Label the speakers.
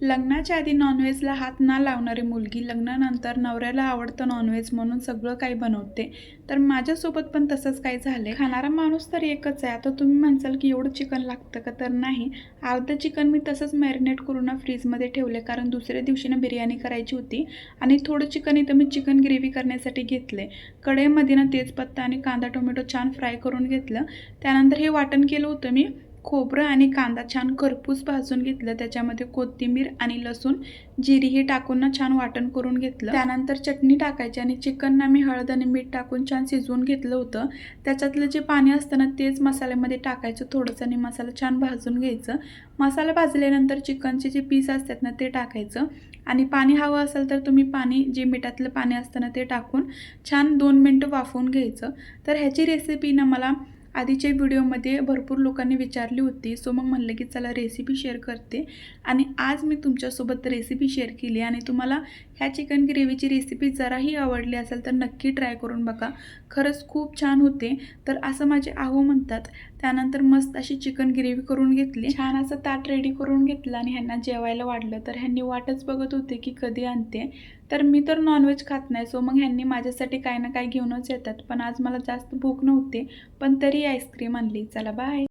Speaker 1: लग्नाच्या आधी नॉनव्हेजला हात ना लावणारी मुलगी लग्नानंतर नवऱ्याला आवडतं नॉनव्हेज म्हणून सगळं काही बनवते. तर माझ्यासोबत पण तसंच काही झालं. खाणारा माणूस तर एकच आहे. आता तुम्ही म्हणसाल की एवढं चिकन लागतं का? तर नाही. अर्धं चिकन मी तसंच मॅरिनेट करून फ्रीजमध्ये ठेवले, कारण दुसऱ्या दिवशी बिर्याणी करायची होती. आणि थोडं चिकन इथं मी चिकन ग्रेव्ही करण्यासाठी घेतले. कढईमध्ये तेजपत्ता आणि कांदा टोमॅटो छान फ्राय करून घेतलं. त्यानंतर हे वाटण केलं होतं मी. खोबरं आणि कांदा छान खरपूस भाजून घेतलं. त्याच्यामध्ये कोथिंबीर आणि लसूण, जिरी हे टाकून छान वाटण करून घेतलं. त्यानंतर चटणी टाकायची आणि चिकनला मी हळद आणि मीठ टाकून छान शिजवून घेतलं होतं. त्याच्यातलं जे पाणी असतं ना तेच मसाल्यामध्ये टाकायचं थोडंसं आणि मसाला छान भाजून घ्यायचं. मसाला भाजल्यानंतर चिकनचे जे पीस असतात ना ते टाकायचं आणि पाणी हवं असेल तर तुम्ही पाणी जे मिठातलं पाणी असतं ना ते टाकून छान 2 मिनिटं वाफवून घ्यायचं. तर ह्याची रेसिपी ना मला आधीच्या व्हिडिओमध्ये भरपूर लोकांनी विचारली होती, सो मग म्हणलं की चला रेसिपी शेअर करते. आणि आज मी तुमच्यासोबत रेसिपी शेअर केली आणि तुम्हाला ह्या चिकन ग्रेव्हीची रेसिपी जराही आवडली असेल तर नक्की ट्राय करून बघा. खरंच खूप छान होते. तर असं माझे आहो म्हणतात. त्यानंतर मस्त अशी चिकन ग्रेव्ही करून घेतली. छान असं ताट रेडी करून घेतलं आणि ह्यांना जेवायला वाढलं. तर ह्यांनी वाटच बघत होते की कधी आणते. तर मी तर नॉनव्हेज खात नाही, सो मग ह्यांनी माझ्यासाठी काही ना काही घेऊनच येतात. पण आज मला जास्त भूक नव्हती, पण तरी आईस्क्रीम आणली. चला बाय.